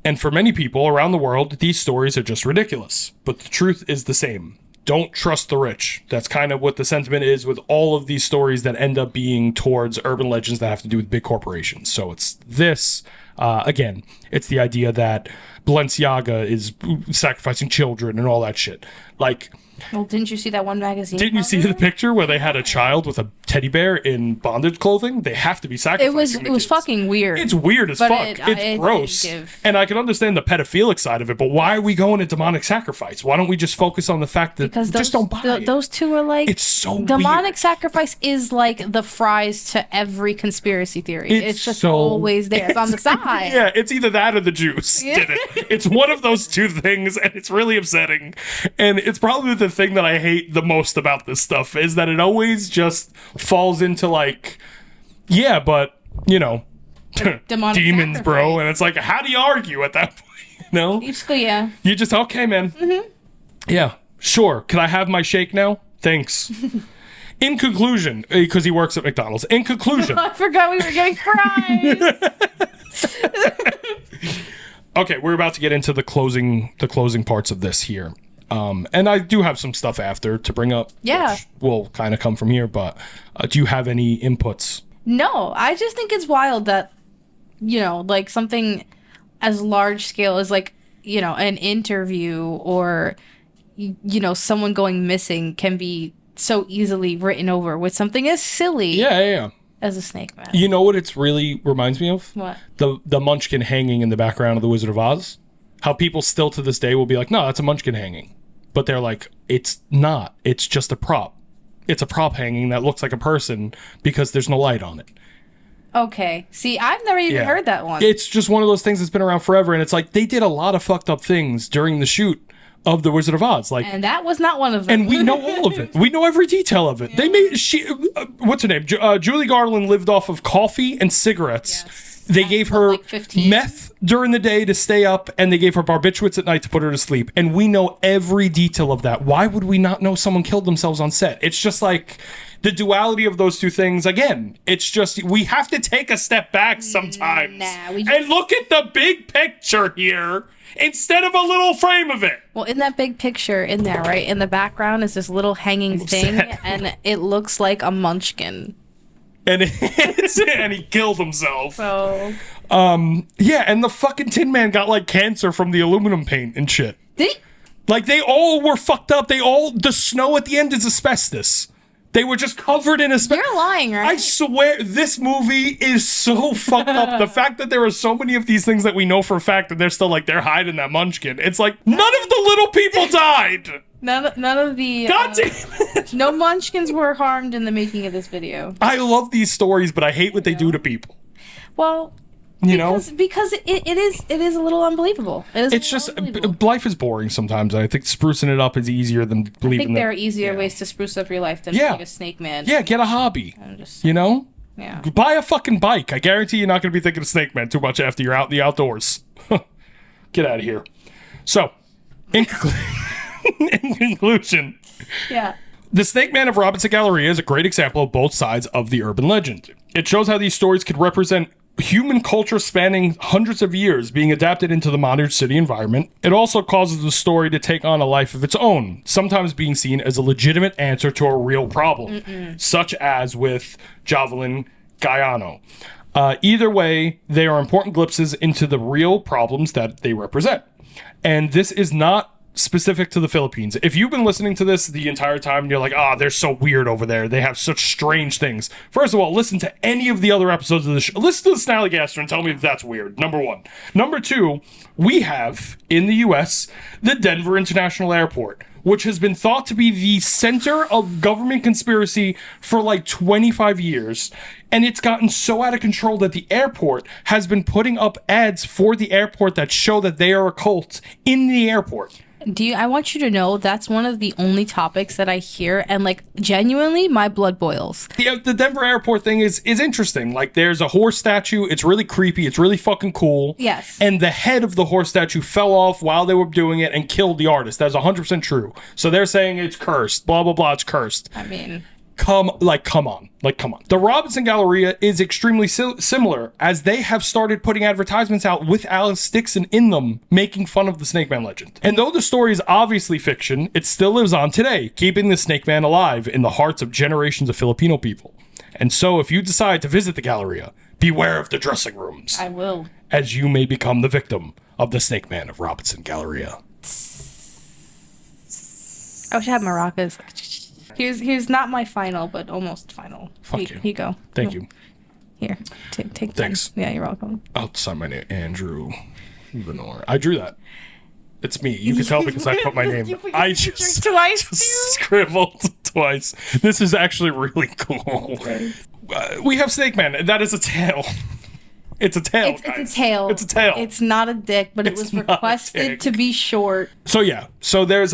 And for many people around the world, these stories are just ridiculous. But the truth is the same. Don't trust the rich. That's kind of what the sentiment is with all of these stories that end up being towards urban legends that have to do with big corporations. So it's this, again, it's the idea that Balenciaga is sacrificing children and all that shit. Like... Well, didn't you see that one magazine? Didn't you see the picture where they had a child with a teddy bear in bondage clothing? They have to be sacrificing. It was fucking weird. It's weird as fuck. It's gross. And I can understand the pedophilic side of it, but why are we going to demonic sacrifice? Why don't we just focus on the fact that just don't buy it? Those two are like... It's so demonic weird. Sacrifice is like the fries to every conspiracy theory. It's just always there. It's on the side. Yeah, it's either that or the juice did it. It's one of those two things, and it's really upsetting. And it's probably the thing that I hate the most about this stuff is that it always just falls into like, yeah, but you know, demons, sacrifice. bro. And it's like, how do you argue at that point? You know, yeah. You just okay, man. Mm-hmm. Yeah, sure. Can I have my shake now? Thanks. In conclusion, because he works at McDonald's. In conclusion, I forgot we were getting fries. Okay, we're about to get into the closing parts of this here. And I do have some stuff after to bring up. Yeah. Which will kind of come from here, but do you have any inputs? No, I just think it's wild that, you know, like something as large scale as like, you know, an interview or, you know, someone going missing can be so easily written over with something as silly. Yeah. As a snake man. You know what it's really reminds me of? What? The munchkin hanging in the background of The Wizard of Oz. How people still to this day will be like, no, that's a munchkin hanging. But they're like, it's not. It's just a prop. It's a prop hanging that looks like a person because there's no light on it. Okay. See, I've never even heard that one. It's just one of those things that's been around forever. And it's like, they did a lot of fucked up things during the shoot of The Wizard of Oz. Like, and that was not one of them. And we know all of it. We know every detail of it. Yeah. They made, what's her name? Julie Garland lived off of coffee and cigarettes. Yes. They gave her like meth during the day to stay up, and they gave her barbiturates at night to put her to sleep. And we know every detail of that. Why would we not know someone killed themselves on set? It's just like the duality of those two things. Again, it's just we have to take a step back sometimes and look at the big picture here instead of a little frame of it. Well, in that big picture in there, right, in the background is this little hanging thing, and it looks like a munchkin. And and he killed himself. So yeah, and the fucking Tin Man got like cancer from the aluminum paint and shit. Did he? Like they all were fucked up. The snow at the end is asbestos. They were just covered in asbestos. You're lying, right? I swear, this movie is so fucked up. The fact that there are so many of these things that we know for a fact that they're still like, they're hiding that munchkin. It's like, none of the little people died. None of the... God damn it. No munchkins were harmed in the making of this video. I love these stories, but I hate what they do to people. Well... Because it is a little unbelievable. It's just life is boring sometimes. I think sprucing it up is easier than believing. I think there are easier ways to spruce up your life than being a snake man. Yeah, get a hobby. You know, buy a fucking bike. I guarantee you're not going to be thinking of Snake Man too much after you're out in the outdoors. Get out of here. So, in conclusion, the Snakeman of Robinson Galleria is a great example of both sides of the urban legend. It shows how these stories could represent human culture spanning hundreds of years being adapted into the modern city environment. It also causes the story to take on a life of its own, sometimes being seen as a legitimate answer to a real problem, such as with Javelin Guyano. Either way, they are important glimpses into the real problems that they represent. And this is not specific to the Philippines. If you've been listening to this the entire time and you're like, they're so weird over there, they have such strange things. First of all, listen to any of the other episodes of the show. Listen to the Snallygaster and tell me if that's weird. Number one. Number two, we have, in the US, the Denver International Airport, which has been thought to be the center of government conspiracy for like 25 years. And it's gotten so out of control that the airport has been putting up ads for the airport that show that they are a cult in the airport. I want you to know that's one of the only topics that I hear, and like genuinely my blood boils. The Denver airport thing is interesting. Like, there's a horse statue. It's really creepy. It's really fucking cool. Yes. And the head of the horse statue fell off while they were doing it and killed the artist. That's 100% true. So they're saying it's cursed. Blah, blah, blah. It's cursed. I mean, come on. The Robinson Galleria is extremely similar, as they have started putting advertisements out with Alice Dixon in them, making fun of the Snake Man legend. And though the story is obviously fiction, it still lives on today, keeping the Snake Man alive in the hearts of generations of Filipino people. And so if you decide to visit the Galleria, beware of the dressing rooms. I will. As you may become the victim of the Snake Man of Robinson Galleria. I wish I had maracas. Here's not my final, but almost final. Fuck you. Here you go. Thank you. Here, take. Thanks. Yeah, you're welcome. I'll sign my name, Andrew Venor. I drew that. It's me. You can tell because I put my name. I just twice scribbled twice. This is actually really cool. We have Snake Man. That is a tail. It's a tail. It's a tail. It's a tail. It's not a dick, but it was requested to be short. So yeah. So there's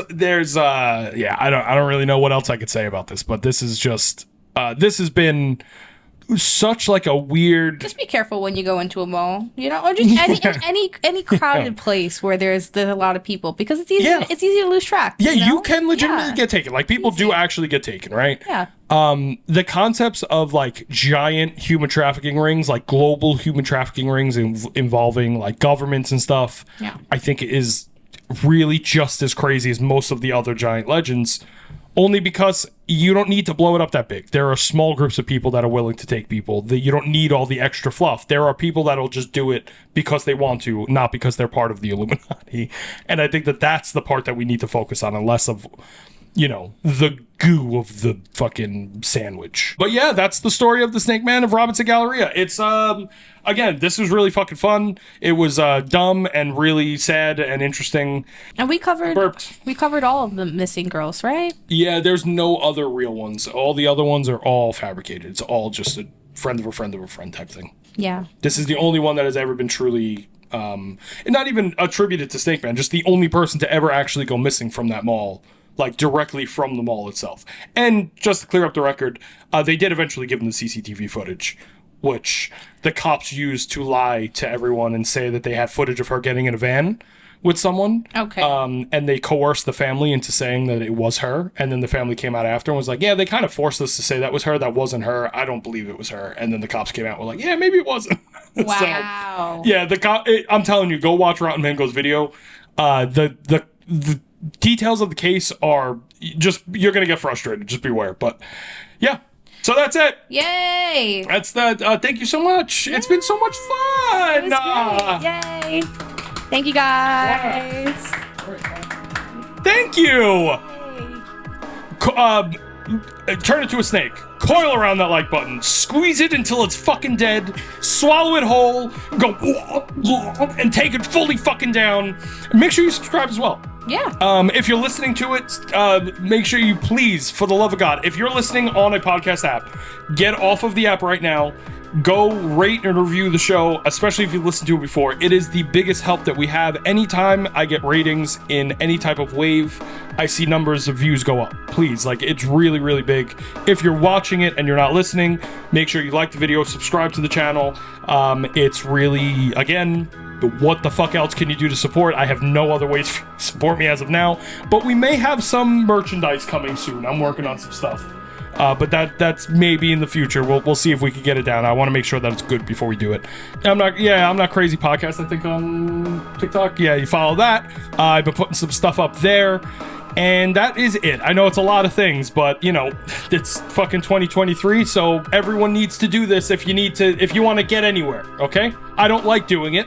I don't really know what else I could say about this, but this is just this has been such like a weird. Just be careful when you go into a mall, or just any crowded place where there's a lot of people, because it's easy. Yeah. It's easy to lose track. Yeah, you can legitimately get taken. Like, people do actually get taken, right? Yeah. The concepts of like giant human trafficking rings, like global human trafficking rings involving like governments and stuff, I think is really just as crazy as most of the other giant legends. Only because you don't need to blow it up that big. There are small groups of people that are willing to take people. You don't need all the extra fluff. There are people that'll just do it because they want to, not because they're part of the Illuminati. And I think that that's the part that we need to focus on, and less of, the goo of the fucking sandwich. But yeah, that's the story of the Snake Man of Robinson Galleria. It's, again, this was really fucking fun. It was dumb and really sad and interesting. And we covered all of the missing girls, right? Yeah, there's no other real ones. All the other ones are all fabricated. It's all just a friend of a friend of a friend type thing. Yeah. This is the only one that has ever been truly, and not even attributed to Snake Man, just the only person to ever actually go missing from that mall. Like, directly from the mall itself. And just to clear up the record, they did eventually give him the CCTV footage, which the cops used to lie to everyone and say that they had footage of her getting in a van with someone. Okay. And they coerced the family into saying that it was her. And then the family came out after and was like, yeah, they kind of forced us to say that was her. That wasn't her. I don't believe it was her. And then the cops came out and were like, yeah, maybe it wasn't. Wow. So, yeah, I'm telling you, go watch Rotten Mango's video. The details of the case are just, you're gonna get frustrated. Just beware. But yeah, so that's it. Yay! That's that. Thank you so much. Yay. It's been so much fun. It was great. Yay! Thank you guys. Thank you. Turn it to a snake. Coil around that like button. Squeeze it until it's fucking dead. Swallow it whole. Go and take it fully fucking down. Make sure you subscribe as well. Yeah. If you're listening to it, make sure you please, for the love of God, if you're listening on a podcast app, get off of the app right now. Go rate and review the show, especially if you've listened to it before. It is the biggest help that we have. Anytime I get ratings in any type of wave, I see numbers of views go up. Please, like, it's really, really big. If you're watching it and you're not listening, make sure you like the video, subscribe to the channel. It's really, again, what the fuck else can you do to support? I have no other ways to support me as of now, but we may have some merchandise coming soon. I'm working on some stuff. But that's maybe in the future. We'll see if we can get it down. I want to make sure that it's good before we do it. I'm not crazy podcast, I think, on TikTok. Yeah, you follow that. I've been putting some stuff up there. And that is it. I know it's a lot of things, but it's fucking 2023, so everyone needs to do this if you want to get anywhere, okay? I don't like doing it,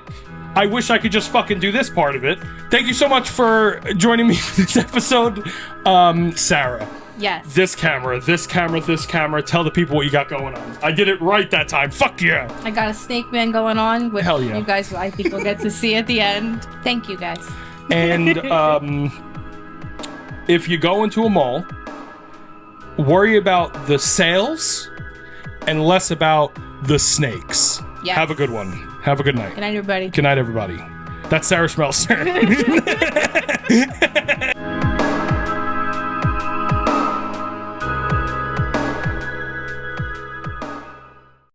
I wish I could just fucking do this part of it. Thank you so much for joining me for this episode. Sarah. Yes. This camera. Tell the people what you got going on. I did it right that time. Fuck yeah. I got a Snakeman going on, which Hell yeah. you guys, I think, will get to see at the end. Thank you, guys. And if you go into a mall, worry about the sales and less about the snakes. Yes. Have a good one. Have a good night. Good night, everybody. Good night, everybody. That's Sarah Schmelzer.